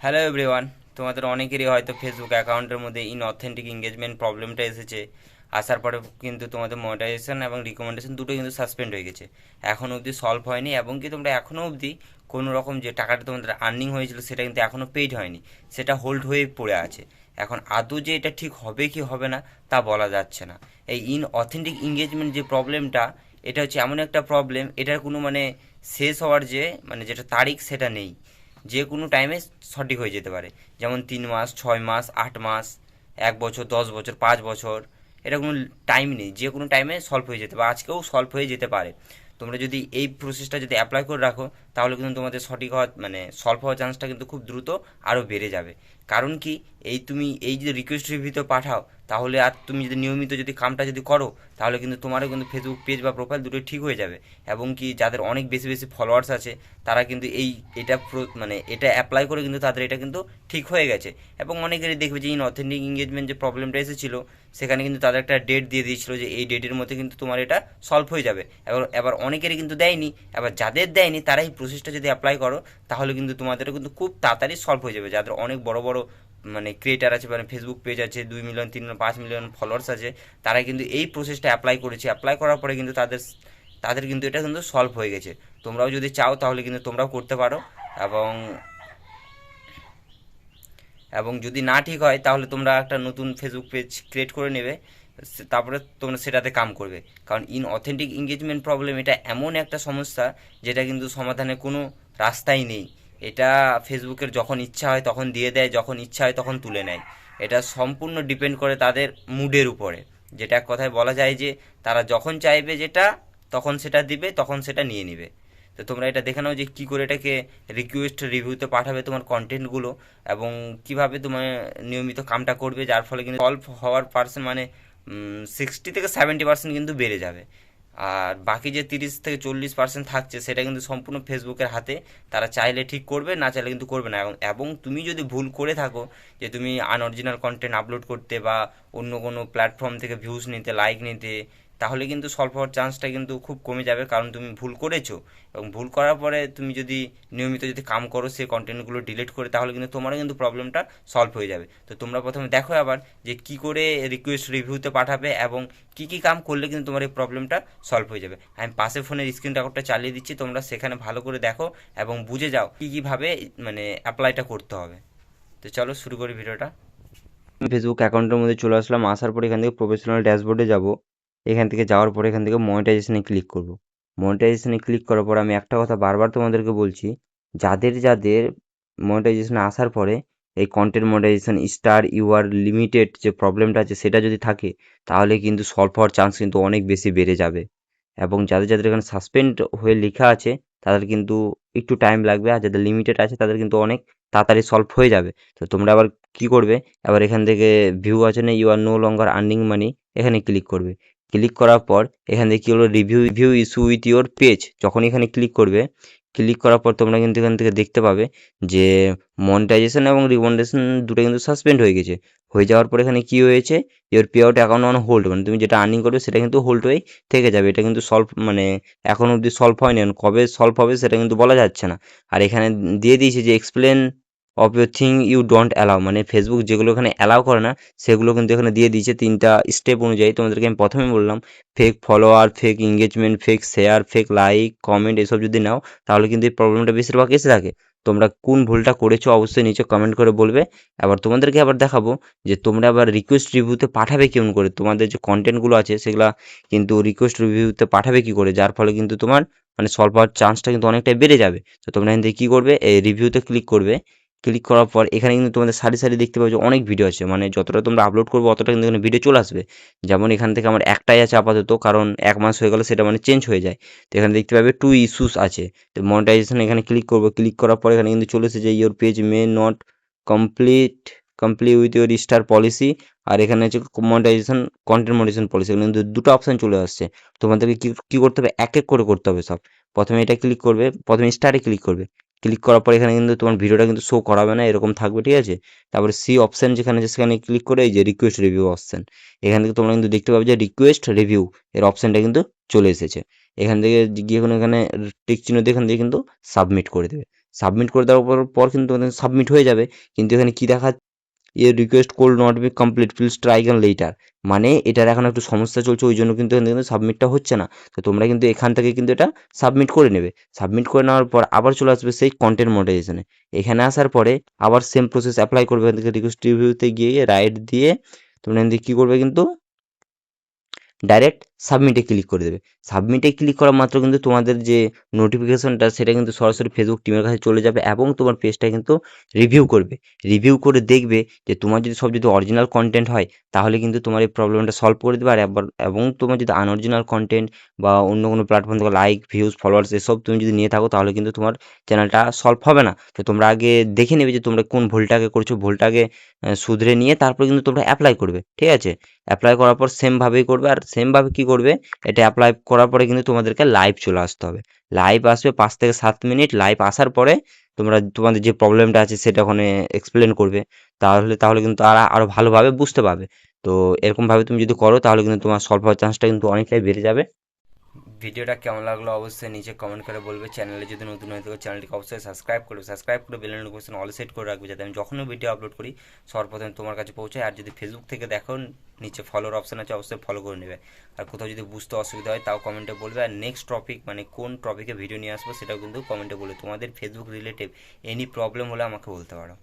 Hello everyone, তোমাদের অনেকেরই হয়তো ফেসবুক অ্যাকাউন্টের মধ্যে ইনঅথেন্টিক এঙ্গেজমেন্ট প্রবলেমটা এসেছে। আসার পরে কিন্তু তোমাদের মনিটাইজেশন এবং রিকমেন্ডেশন দুটোই কিন্তু সাসপেন্ড হয়ে গেছে। এখনও অবধি সলভ হয়নি, এবং কি তোমরা এখনও অবধি কোনো রকম যে টাকাটা তোমাদের আর্নিং হয়েছিল সেটা কিন্তু এখনও পেইড হয়নি, সেটা হোল্ড হয়ে পড়ে আছে। এখন আদৌ যে এটা ঠিক হবে কি হবে না তা বলা যাচ্ছে না। এই ইনঅথেন্টিক এঙ্গেজমেন্ট যে প্রবলেমটা, এটা হচ্ছে এমন একটা প্রবলেম, এটার কোনো শেষ হওয়ার যে যেটা তারিখ সেটা নেই। যে কোনো টাইমে সঠিক হয়ে যেতে পারে। যেমন 3 মাস, 6 মাস, 8 মাস, 1 বছর, 10 বছর, 5 বছর, এটা কোনো টাইম নেই। যে কোনো টাইমে সলভ হয়ে যেতে পারে, আজকেও সলভ হয়ে যেতে পারে। তোমরা যদি এই প্রসেসটা যদি অ্যাপ্লাই করে রাখো, তাহলে কিন্তু তোমাদের সঠিক হওয়ার সলভ হওয়ার চান্সটা কিন্তু খুব দ্রুত আরও বেড়ে যাবে। কারণ কি, তুমি এই যে রিকোয়েস্ট রিভিউতে পাঠাও, তাহলে আর তুমি যদি নিয়মিত যদি কামটা যদি করো, তাহলে কিন্তু তোমারও কিন্তু ফেসবুক পেজ বা প্রোফাইল দুটোই ঠিক হয়ে যাবে। এবং কি, যাদের অনেক বেশি বেশি ফলোয়ার্স আছে, তারা কিন্তু এটা এটা অ্যাপ্লাই করে কিন্তু তাদের এটা কিন্তু ঠিক হয়ে গেছে। এবং অনেকেরই দেখবে যে অথেন্টিক এঙ্গেজমেন্ট যে প্রবলেমটা এসেছিল, সেখানে কিন্তু তাদের একটা ডেট দিয়ে দিয়েছিল যে এই ডেটের মধ্যে কিন্তু তোমার এটা সলভ হয়ে যাবে। এবার এবার অনেকেরই কিন্তু দেয়নি। এবার যাদের দেয়নি তারা এই প্রসেসটা যদি অ্যাপ্লাই করো, তাহলে কিন্তু তোমাদেরও কিন্তু খুব তাড়াতাড়ি সলভ হয়ে যাবে। যাদের অনেক বড় বড় ক্রিয়েটার আছে, ফেসবুক পেজ আছে, 2 মিলিয়ন, 3 মিলিয়ন, 5 মিলিয়ন ফলোয়ার্স আছে, তারা কিন্তু এই প্রসেসটা অ্যাপ্লাই করেছে। অ্যাপ্লাই করার পরে কিন্তু তাদের তাদের কিন্তু এটা কিন্তু সলভ হয়ে গেছে। তোমরাও যদি চাও তাহলে কিন্তু তোমরাও করতে পারো। এবং এবং যদি না ঠিক হয়, তাহলে তোমরা একটা নতুন ফেসবুক পেজ ক্রিয়েট করে নেবে। তারপরে তোমরা সেটাতে কাম করবে। কারণ অথেন্টিক এঙ্গেজমেন্ট প্রবলেম এটা এমন একটা সমস্যা, যেটা কিন্তু সমাধানের কোনো রাস্তাই নেই। এটা ফেসবুকের যখন ইচ্ছা হয় তখন দিয়ে দেয়, যখন ইচ্ছা হয় তখন তুলে নেয়। এটা সম্পূর্ণ ডিপেন্ড করে তাদের মুডের উপরে। যেটা এক কথায় বলা যায় যে তারা যখন চাইবে যেটা, তখন সেটা দিবে, তখন সেটা নিয়ে নিবে। তো তোমরা এটা দেখে নাও যে কী করে এটাকে রিকোয়েস্ট রিভিউতে পাঠাবে তোমার কন্টেন্টগুলো, এবং কিভাবে তোমার নিয়মিত কামটা করবে, যার ফলে কিন্তু সলভ হওয়ার পার্সেন্ট 60 থেকে 70% কিন্তু বেড়ে যাবে। আর বাকি যে 30 থেকে 40% থাকছে, সেটা কিন্তু সম্পূর্ণ ফেসবুকের হাতে। তারা চাইলে ঠিক করবে, না চাইলে কিন্তু করবে না। এবং তুমি যদি ভুল করে থাকো যে তুমি আনঅরিজিনাল কন্টেন্ট আপলোড করতে, বা অন্য কোনো প্ল্যাটফর্ম থেকে ভিউজ নিতে, লাইক নিতে, তাহলে কিন্তু সলভ হওয়ার চান্সটা কিন্তু খুব কমে যাবে। কারণ তুমি ভুল করেছো, এবং ভুল করার পরে তুমি যদি নিয়মিত যদি কাম করো সেই কন্টেন্টগুলো ডিলিট করে, তাহলে কিন্তু তোমারও কিন্তু প্রবলেমটা সলভ হয়ে যাবে। তো তোমরা প্রথমে দেখো আবার যে কি করে রিকোয়েস্ট রিভিউতে পাঠাবে, এবং কি কি কাম করলে কিন্তু তোমার এই প্রবলেমটা সলভ হয়ে যাবে। আমি পাশে ফোনের স্ক্রিন রেকর্ডটা চালিয়ে দিচ্ছি, তোমরা সেখানে ভালো করে দেখো এবং বুঝে যাও কী কীভাবে অ্যাপ্লাইটা করতে হবে। তো চলো শুরু করি ভিডিওটা। আমি ফেসবুক অ্যাকাউন্টের মধ্যে চলে আসলাম। আসার পর এখান থেকে প্রফেশনাল ড্যাশবোর্ডে যাব। এখান থেকে যাওয়ার পর এখান থেকে মনিটাইজেশনে ক্লিক করব। মনিটাইজেশনে ক্লিক করার পর আমি একটা কথা বারবার তোমাদেরকে বলছি, যাদের যাদের মনিটাইজেশনে আসার পরে এই কন্টেন্ট মনিটাইজেশন স্টার ইউআর লিমিটেড যে প্রবলেমটা আছে সেটা যদি থাকে, তাহলে কিন্তু সলভ হওয়ার চান্স কিন্তু অনেক বেশি বেড়ে যাবে। এবং যাদের যাদের এখানে সাসপেন্ড হয়ে লেখা আছে, তাদের কিন্তু একটু টাইম লাগবে, আর যাদের লিমিটেড আছে তাদের কিন্তু অনেক তাড়াতাড়ি সলভ হয়ে যাবে। তো তোমরা আবার কি করবে, এবার এখান থেকে ভিউ আছে না, you are no longer earning money, এখানে ক্লিক করবে। ক্লিক করার পর এখান থেকে কী হলো, review issue with your page, যখন এখানে ক্লিক করবে, ক্লিক করার পর তোমরা কিন্তু এখান থেকে দেখতে পাবে যে মনিটাইজেশন এবং রিকমেন্ডেশন দুটো কিন্তু সাসপেন্ড হয়ে গেছে। হয়ে যাওয়ার পর এখানে কি হয়েছে, your pay out account on hold, মানে তুমি যেটা আর্নিং করবে সেটা কিন্তু হোল্ড হয়ে থেকে যাবে। এটা কিন্তু সলভ এখন অবধি সলভ হয়নি, কবে সলভ হবে সেটা কিন্তু বলা যাচ্ছে না। আর এখানে দিয়ে দিয়েছে যে explain of your thing you don't allow, মানে ফেসবুক যেগুলো এখানে অ্যালাউ করে না সেগুলো কিন্তু এখানে দিয়ে দিয়েছে 3টা স্টেপ অনুযায়ী। তোমাদেরকে আমি প্রথমে বললাম, fake follower, fake engagement, fake share, fake like, comment, এসব যদি নাও, তাহলে কিন্তু এই প্রবলেমটা বেশিরভাগ এসে থাকে। তোমরা কোন ভুলটা করেছো অবশ্যই নিচে কমেন্ট করে বলবে। আবার তোমাদেরকে আবার দেখাবো যে তোমরা আবার রিকোয়েস্ট রিভিউতে পাঠাবে কেমন করে, তোমাদের যে কন্টেন্টগুলো আছে সেগুলা কিন্তু রিকোয়েস্ট রিভিউতে পাঠাবে কি করে, যার ফলে কিন্তু তোমার সলভ হওয়ার চান্সটা কিন্তু অনেকটাই বেড়ে যাবে। তো তোমরা এখান থেকে কী করবে, এই রিভিউতে ক্লিক করবে। ক্লিক করার পর এখানে কিন্তু তোমাদের সারি সারি দেখতে পাবে যে অনেক ভিডিও আছে, মানে যতটা তোমরা আপলোড করবে অতটা কিন্তু এখানে ভিডিও চলে আসবে। যেমন এখান থেকে আমার একটাই আছে আপাতত, কারণ 1 মাস হয়ে গেলে সেটা চেঞ্জ হয়ে যায়। তো এখানে দেখতে পাবে 2 ইস্যুস আছে। তো মনিটাইজেশন এখানে ক্লিক করবো। ক্লিক করার পর এখানে কিন্তু চলে এসেছে your page may not complete complete with your star policy. আর এখানে হচ্ছে মনিটাইজেশন, কন্টেন্ট মনিটাইজেশন পলিসি, এখানে কিন্তু দুটো অপশন চলে আসছে। তোমাদেরকে কি কি করতে হবে, এক এক করে করতে হবে সব। প্রথমে এটা ক্লিক করবে, প্রথমে স্টারে ক্লিক করবে। ক্লিক করার পর এখানে কিন্তু তোমার ভিডিওটা কিন্তু শো করাবে না, এরকম থাকবে, ঠিক আছে। তারপরে সি অপশন যেখানে আছে সেখানে ক্লিক করে এই যে রিকোয়েস্ট রিভিউ অপশন, এখান থেকে তোমরা কিন্তু দেখতে পাবে যে রিকোয়েস্ট রিভিউ এর অপশনটা কিন্তু চলে এসেছে। এখান থেকে গিয়ে কোনো এখানে টিক চিহ্ন দিয়ে এখান থেকে কিন্তু সাবমিট করে দেবে। সাবমিট করে দেওয়ার পর কিন্তু তোমাদের সাবমিট হয়ে যাবে। কিন্তু এখানে কি দেখা, এর request could not be complete, please try again later, মানে এটার এখন একটু সমস্যা চলছে, ওই জন্য কিন্তু এখানে কিন্তু সাবমিটটা হচ্ছে না। তো তোমরা কিন্তু এখান থেকে কিন্তু এটা সাবমিট করে নেবে। সাবমিট করে নেওয়ার পর আবার চলে আসবে সেই কন্টেন্ট মনিটাইজেশনে। এখানে আসার পরে আবার সেম প্রসেস অ্যাপ্লাই করবে। এখান থেকে রিকোয়েস্ট রিভিউতে গিয়ে রাইট দিয়ে তোমরা এখান থেকে কী করবে, কিন্তু ডাইরেক্ট সাবমিটে ক্লিক করে দেবে। সাবমিটে ক্লিক করা মাত্র কিন্তু তোমাদের যে নোটিফিকেশনটা সেটা কিন্তু সরাসরি ফেসবুক টিমের কাছে চলে যাবে এবং তোমার পেজটা কিন্তু রিভিউ করবে। রিভিউ করে দেখবে যে তোমার যদি সব যদি অরিজিনাল কন্টেন্ট হয় তাহলে কিন্তু তোমার এই প্রবলেমটা সলভ করে দেবে। আর এবং তোমার যদি আনঅরিজিনাল কন্টেন্ট বা অন্য কোনো প্ল্যাটফর্ম থেকে লাইক ভিউজ ফলোয়ার্স এসব তুমি যদি নিয়ে থাকো তাহলে কিন্তু তোমার চ্যানেলটা সলভ হবে না। তো তোমরা আগে দেখে নেবে যে তোমরা কোন ভুলটাকে করছো, ভুলটাকে শুধরে নিয়ে তারপরে কিন্তু তোমরা অ্যাপ্লাই করবে, ঠিক আছে? অ্যাপ্লাই করার পর সেমভাবেই করবে। আর সেমভাবে কী করবে, এটা অ্যাপ্লাই করার পরে কিন্তু তোমাদেরকে লাইভ চলে আসতে হবে। লাইভ আসবে 5 থেকে 7 মিনিট। লাইভ আসার পরে তোমরা তোমাদের যে প্রবলেমটা আছে সেটা ওখানে এক্সপ্লেন করবে। তাহলে কিন্তু তারা আরও ভালোভাবে বুঝতে পারবে। তো এরকমভাবে তুমি যদি করো তাহলে কিন্তু তোমার সলভ হওয়ার চান্সটা কিন্তু অনেকটাই বেড়ে যাবে। ভিডিওটা কেমন লাগলো অবশ্যই নিচে কমেন্ট করে বলবে। চ্যানেলে যদি নতুন হয়ে থাকে চ্যানেলটিকে অবশ্যই সাবস্ক্রাইব করবে। সাবস্ক্রাইব করে বেল নোটিফিকেশন অল সেট করে রাখবে, যাতে আমি যখনই ভিডিও আপলোড করি সর্বপ্রথমে তোমার কাছে পৌঁছায়। আর যদি ফেসবুক থেকে দেখো নিচে ফলোর অপশান আছে, অবশ্যই ফলো করে নেবে। আর কোথাও যদি বুঝতে অসুবিধা হয় তাও কমেন্টে বলবে। আর নেক্সট টপিক মানে কোন টপিকে ভিডিও নিয়ে আসবো সেটাও কিন্তু কমেন্টে বলবে। তোমাদের ফেসবুক রিলেটিভ এনি প্রবলেম হলে আমাকে বলতে পারো।